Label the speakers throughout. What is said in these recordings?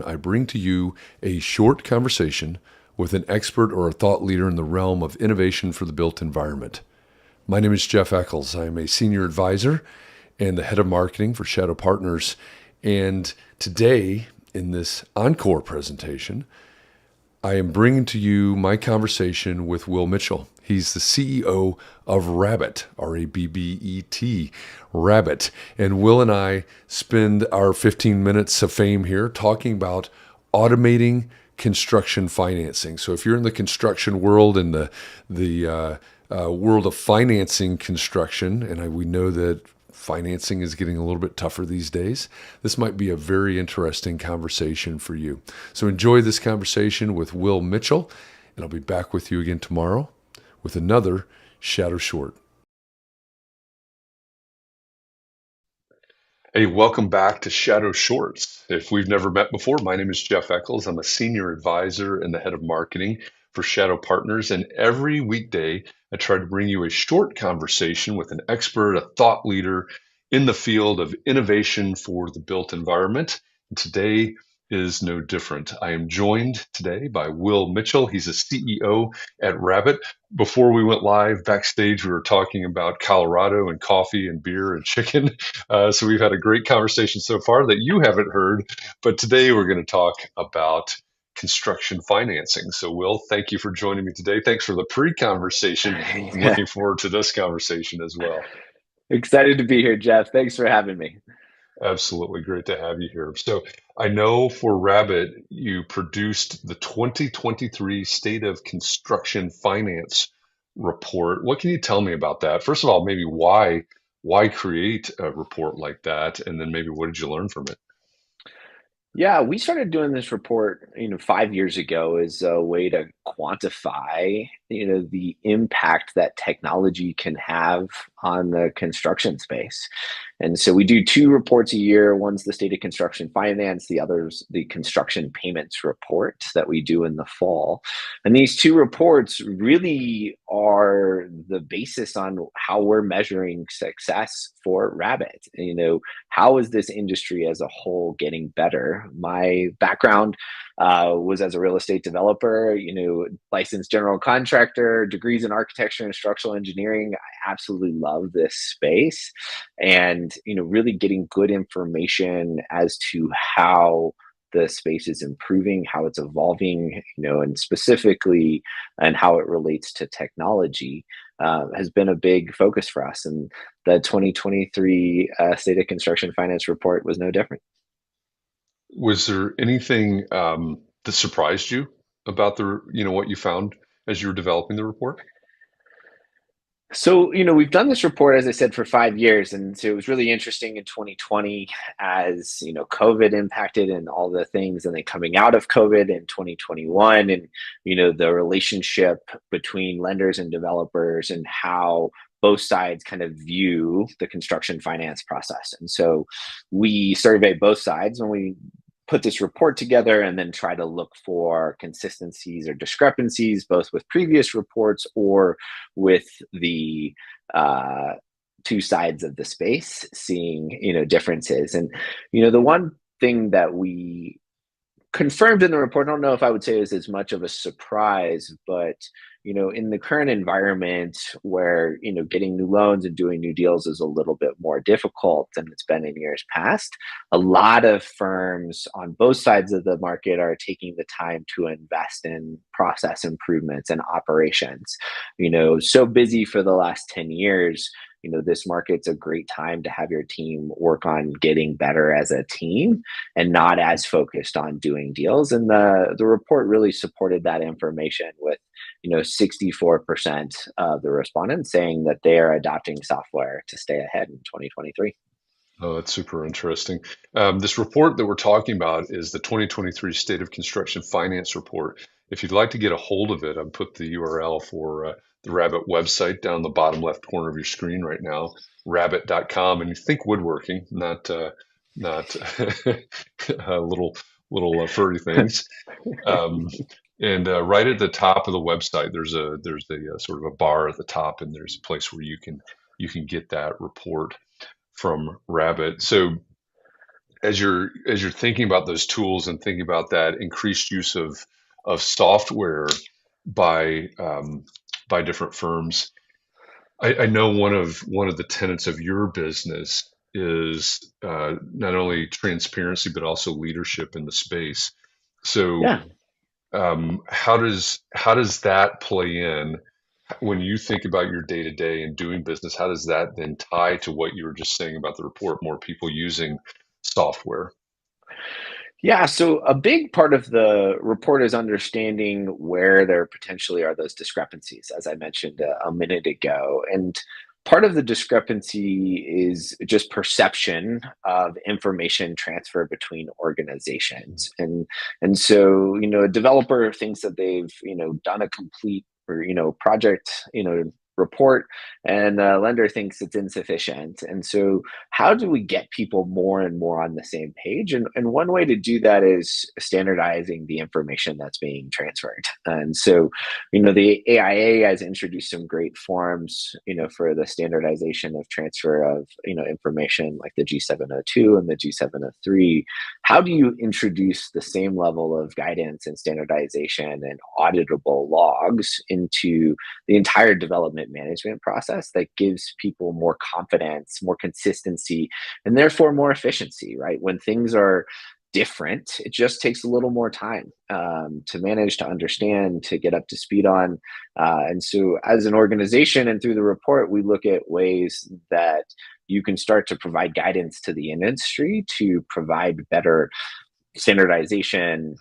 Speaker 1: I bring to you a short conversation with an expert or a thought leader in the realm of innovation for the built environment. My name is Jeff Echols. I am a senior advisor and the head of marketing for Shadow Partners. And today, in this Encore presentation, I am bringing to you my conversation with Will Mitchell. He's the CEO of Rabbet, Rabbet, Rabbet. And Will and I spend our 15 minutes of fame here talking about automating construction financing. So if you're in the construction world and the world of financing construction, and we know that financing is getting a little bit tougher these days, this might be a very interesting conversation for you. So enjoy this conversation with Will Mitchell, and I'll be back with you again tomorrow with another Shadow Short. Hey, welcome back to Shadow Shorts. If we've never met before, my name is Jeff Echols. I'm a senior advisor and the head of marketing for Shadow Partners. And every weekday, I try to bring you a short conversation with an expert, a thought leader in the field of innovation for the built environment. And today is no different. I am joined today by Will Mitchell. He's a CEO at Rabbet. Before we went live backstage, we were talking about Colorado and coffee and beer and chicken. So we've had a great conversation so far that you haven't heard. But today we're going to talk about construction financing. So, Will, thank you for joining me today. Thanks for the pre-conversation. I'm
Speaker 2: Yeah.
Speaker 1: looking forward to this conversation as well.
Speaker 2: Excited to be here, Jeff. Thanks for having me.
Speaker 1: Absolutely great to have you here. So, I know for Rabbit, you produced the 2023 State of Construction Finance report. What can you tell me about that? First of all, maybe why create a report like that, and then maybe what did you learn from it?
Speaker 2: Yeah, we started doing this report, 5 years ago as a way to quantify, the impact that technology can have on the construction space. And so we do two reports a year. One's the state of construction finance, the other's the construction payments report that we do in the fall. And these two reports really are the basis on how we're measuring success for Rabbit. How is this industry as a whole getting better? My background was as a real estate developer, licensed general contractor, degrees in architecture and structural engineering. I absolutely love this space, and really getting good information as to how the space is improving, how it's evolving, and specifically and how it relates to technology has been a big focus for us. And the 2023 State of Construction Finance report was no different.
Speaker 1: Was there anything that surprised you about what you found as you were developing the report?
Speaker 2: So, we've done this report, as I said, for 5 years. And so it was really interesting in 2020 as, COVID impacted and all the things, and then coming out of COVID in 2021, and, the relationship between lenders and developers and how both sides kind of view the construction finance process. And so we survey both sides when we put this report together, and then try to look for consistencies or discrepancies, both with previous reports or with the two sides of the space, seeing differences. And the one thing that we confirmed in the report, I don't know if I would say it was as much of a surprise, but in the current environment where getting new loans and doing new deals is a little bit more difficult than it's been in years past, a lot of firms on both sides of the market are taking the time to invest in process improvements and operations. So busy for the last 10 years, this market's a great time to have your team work on getting better as a team and not as focused on doing deals. And the report really supported that information with 64% of the respondents saying that they are adopting software to stay ahead in 2023.
Speaker 1: Oh, that's super interesting. This report that we're talking about is the 2023 State of Construction Finance Report. If you'd like to get a hold of it, I've put the URL for the Rabbit website down the bottom left corner of your screen right now, rabbit.com. And you think woodworking, not little furry things. Um, and right at the top of the website, there's a sort of a bar at the top, and there's a place where you can get that report from Rabbit. So as you're thinking about those tools and thinking about that increased use of software by by different firms, I know one of the tenets of your business is not only transparency but also leadership in the space. So
Speaker 2: Yeah.
Speaker 1: how does that play in when you think about your day to day and doing business? How does that then tie to what you were just saying about the report, more people using software?
Speaker 2: Yeah, so a big part of the report is understanding where there potentially are those discrepancies, as I mentioned a minute ago. And part of the discrepancy is just perception of information transfer between organizations. And so, a developer thinks that they've, done a complete or, project, report, and the lender thinks it's insufficient. And so how do we get people more and more on the same page? And one way to do that is standardizing the information that's being transferred. And so, the AIA has introduced some great forms, for the standardization of transfer of, information like the G702 and the G703. How do you introduce the same level of guidance and standardization and auditable logs into the entire development management process that gives people more confidence, more consistency, and therefore more efficiency, right? When things are different, it just takes a little more time to manage, to understand, to get up to speed on. And so, as an organization and through the report, we look at ways that you can start to provide guidance to the industry to provide better standardization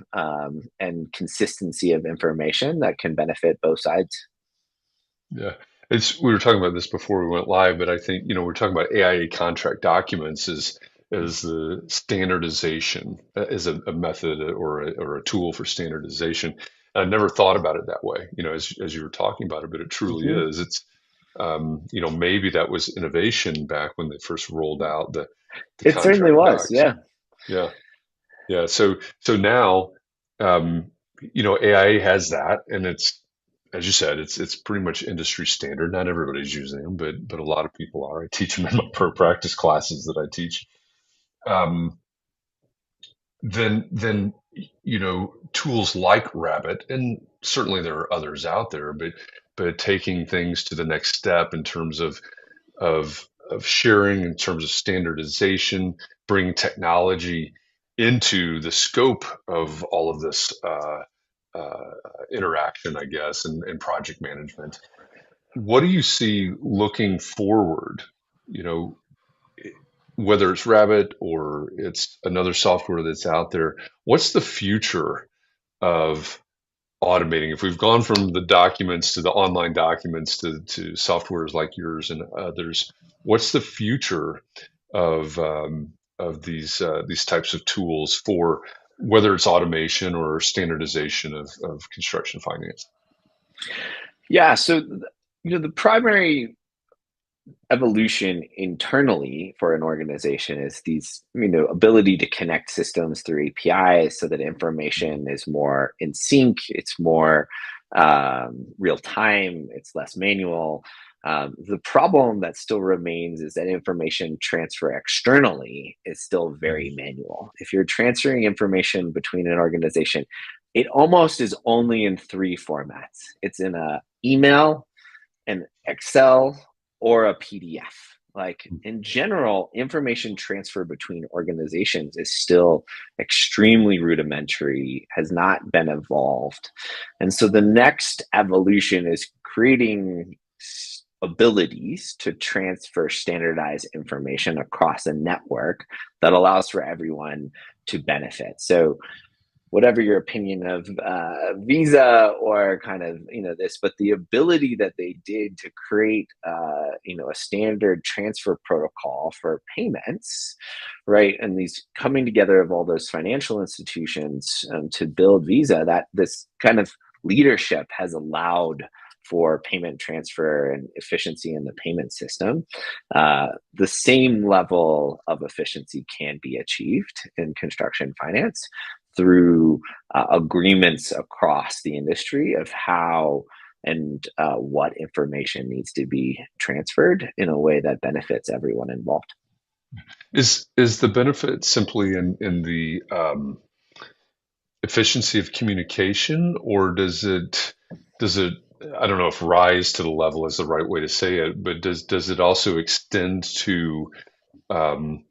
Speaker 2: and consistency of information that can benefit both sides.
Speaker 1: Yeah. We were talking about this before we went live, but I think, we're talking about AIA contract documents as the standardization, as a method or a tool for standardization. I never thought about it that way, as you were talking about it, but it truly
Speaker 2: Mhm.
Speaker 1: is. It's maybe that was innovation back when they first rolled out the
Speaker 2: It certainly
Speaker 1: contract
Speaker 2: was,
Speaker 1: docs.
Speaker 2: yeah.
Speaker 1: Yeah. Yeah. So now, um, AIA has that, and it's, as you said, it's pretty much industry standard. Not everybody's using them, but a lot of people are. I teach them in my pro practice classes that I teach. Um, then tools like Rabbit, and certainly there are others out there, but taking things to the next step in terms of sharing, in terms of standardization, bringing technology into the scope of all of this uh, interaction, I guess, and project management. What do you see looking forward? You know, whether it's Rabbit or it's another software that's out there, what's the future of automating? If we've gone from the documents to the online documents to softwares like yours and others, what's the future of these types of tools for whether it's automation or standardization of construction finance?
Speaker 2: Yeah, so the primary evolution internally for an organization is these, ability to connect systems through APIs so that information is more in sync, it's more real time, it's less manual. The problem that still remains is that information transfer externally is still very manual. If you're transferring information between an organization, it almost is only in three formats. It's in a email, an Excel, or a PDF. Like in general, information transfer between organizations is still extremely rudimentary, has not been evolved. And so the next evolution is creating abilities to transfer standardized information across a network that allows for everyone to benefit. So whatever your opinion of Visa or kind of this, but the ability that they did to create a standard transfer protocol for payments, right, and these coming together of all those financial institutions to build Visa, that this kind of leadership has allowed for payment transfer and efficiency in the payment system. The same level of efficiency can be achieved in construction finance through agreements across the industry of how and what information needs to be transferred in a way that benefits everyone involved.
Speaker 1: Is the benefit simply in the efficiency of communication, or does it I don't know if rise to the level is the right way to say it, but does it also extend to um,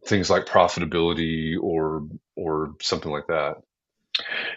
Speaker 1: things like profitability or something like that?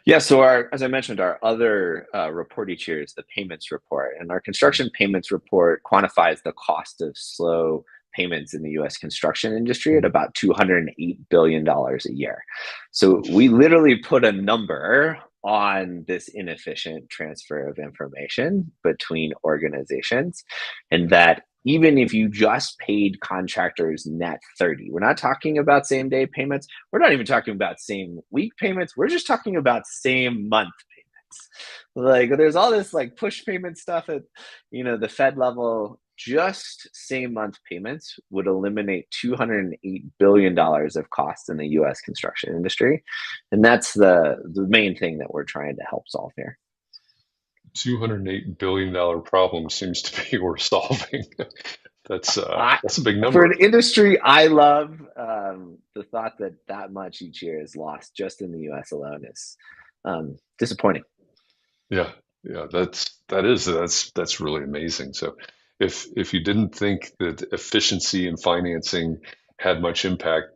Speaker 2: Yeah, so as I mentioned, our other report each year is the payments report, and our construction payments report quantifies the cost of slow payments in the U.S. construction industry at
Speaker 1: Mhm.
Speaker 2: about $208 billion a year. So we literally put a number on this inefficient transfer of information between organizations, and that even if you just paid contractors net 30, we're not talking about same day payments, we're not even talking about same week payments. We're just talking about same month payments. Like there's all this like push payment stuff at the Fed level. Just same month payments would eliminate $208 billion of costs in the US construction industry. And that's the main thing that we're trying to help solve here.
Speaker 1: $208 billion problem seems to be worth solving.
Speaker 2: I,
Speaker 1: That's a big
Speaker 2: for
Speaker 1: number.
Speaker 2: an industry I love, the thought that that much each year is lost just in the US alone is disappointing.
Speaker 1: Yeah, yeah, that's really amazing. So if you didn't think that efficiency in financing had much impact,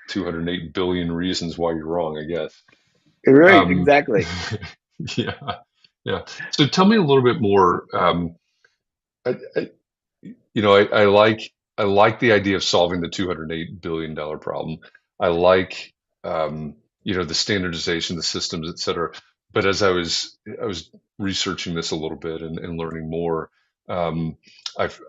Speaker 1: 208 billion reasons why you're wrong, I guess.
Speaker 2: Right,
Speaker 1: Um,
Speaker 2: exactly.
Speaker 1: yeah, yeah. So tell me a little bit more. I, I like the idea of solving the $208 billion problem. I like the standardization, the systems, et cetera. But as I was researching this a little bit and learning more, um,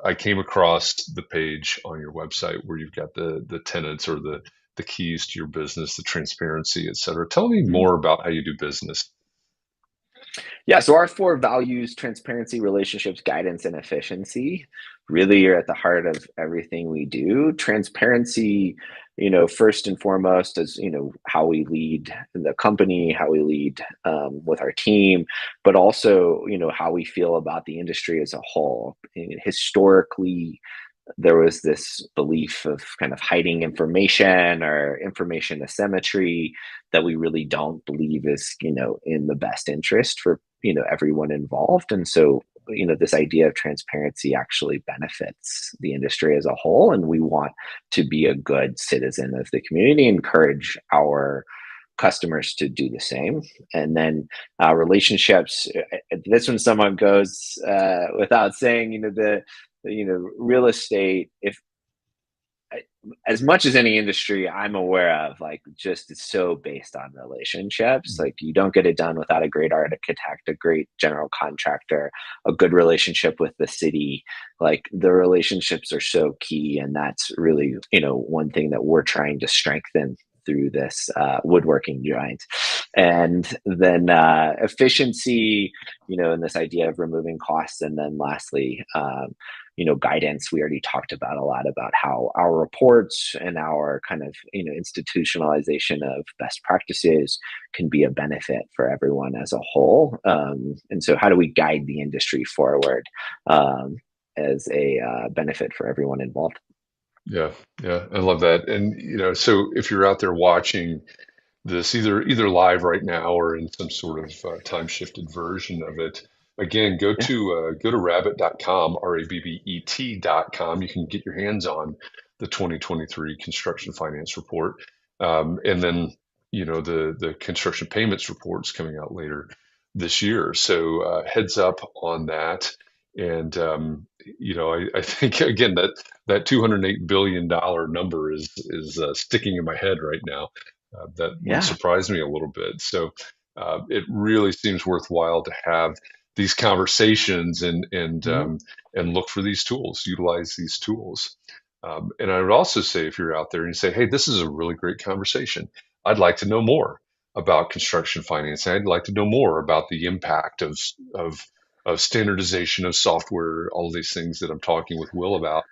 Speaker 1: I came across the page on your website where you've got the tenets or the keys to your business, the transparency, et cetera. Tell me
Speaker 2: Mhm.
Speaker 1: more about how you do business.
Speaker 2: Yeah, so our four values, transparency, relationships, guidance, and efficiency, really are at the heart of everything we do. Transparency, first and foremost, is, how we lead the company, how we lead with our team, but also, how we feel about the industry as a whole. And historically, there was this belief of kind of hiding information or information asymmetry that we really don't believe is in the best interest for everyone involved. And so this idea of transparency actually benefits the industry as a whole, and we want to be a good citizen of the community, encourage our customers to do the same. And then relationships, this one someone goes without saying, real estate, if as much as any industry I'm aware of, like just it's so based on relationships. Like you don't get it done without a great architect, a great general contractor, a good relationship with the city. Like the relationships are so key, and that's really one thing that we're trying to strengthen through this woodworking joint. And then efficiency, and this idea of removing costs. And then lastly, guidance. We already talked about a lot about how our reports and our kind of institutionalization of best practices can be a benefit for everyone as a whole. And so, how do we guide the industry forward as a benefit for everyone involved?
Speaker 1: Yeah, yeah, I love that. And so if you're out there watching this either live right now or in some sort of time shifted version of it. Again,
Speaker 2: Yeah.
Speaker 1: go to rabbet.com, rabbet.com. You can get your hands on the 2023 construction finance report, and then the construction payments reports coming out later this year. So heads up on that. And I think again that $208 billion number is sticking in my head right now. That one
Speaker 2: Yeah.
Speaker 1: surprised me a little bit. So it really seems worthwhile to have these conversations
Speaker 2: Mhm.
Speaker 1: and look for these tools, utilize these tools. And I would also say, if you're out there and you say, "Hey, this is a really great conversation. I'd like to know more about construction financing. I'd like to know more about the impact of of standardization of software, all of these things that I'm talking with Will about."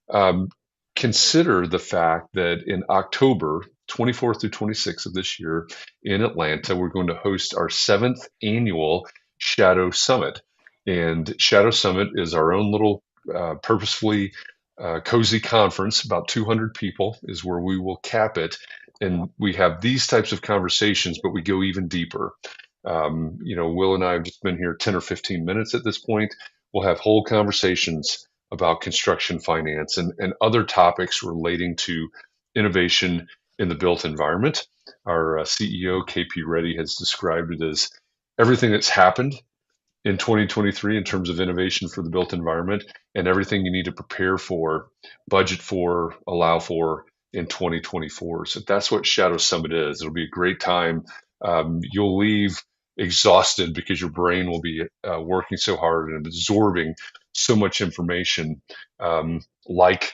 Speaker 1: Um, Consider the fact that in October 24th through 26th of this year in Atlanta, we're going to host our seventh annual Shadow Summit. And Shadow Summit is our own little purposefully cozy conference. About 200 people is where we will cap it. And we have these types of conversations, but we go even deeper. Will and I have just been here 10 or 15 minutes at this point. We'll have whole conversations about construction finance and other topics relating to innovation in the built environment. Our CEO, KP Reddy, has described it as everything that's happened in 2023 in terms of innovation for the built environment and everything you need to prepare for, budget for, allow for in 2024. So that's what Shadow Summit is. It'll be a great time. You'll leave exhausted because your brain will be working so hard and absorbing so much information, like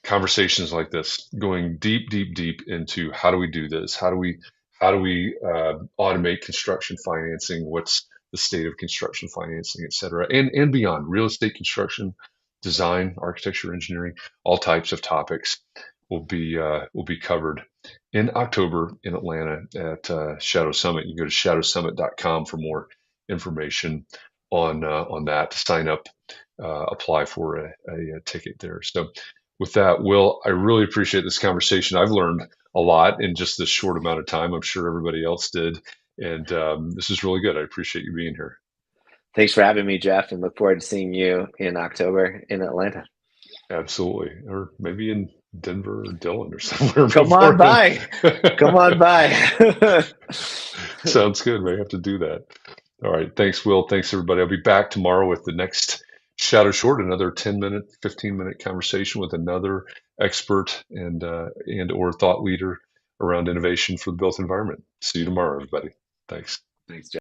Speaker 1: conversations like this, going deep, deep, deep into how do we do this? How do we automate construction financing? What's the state of construction financing, et cetera, and beyond real estate construction, design, architecture, engineering, all types of topics will be covered in October in Atlanta at Shadow Summit. You can go to shadowsummit.com for more information on that. To sign up, apply for a ticket there. So, with that, Will, I really appreciate this conversation. I've learned a lot in just this short amount of time. I'm sure everybody else did, and this is really good. I appreciate you being here.
Speaker 2: Thanks for having me, Jeff, and look forward to seeing you in October in Atlanta.
Speaker 1: Absolutely, or maybe in Denver or Dillon or somewhere
Speaker 2: Come on
Speaker 1: before
Speaker 2: by. Come on
Speaker 1: then.
Speaker 2: by.
Speaker 1: Sounds good. May have to do that. All right. Thanks, Will. Thanks, everybody. I'll be back tomorrow with the next Shadow Short, another 10-minute, 15-minute conversation with another expert and or thought leader around innovation for the built environment. See you tomorrow, everybody. Thanks.
Speaker 2: Thanks, Jeff.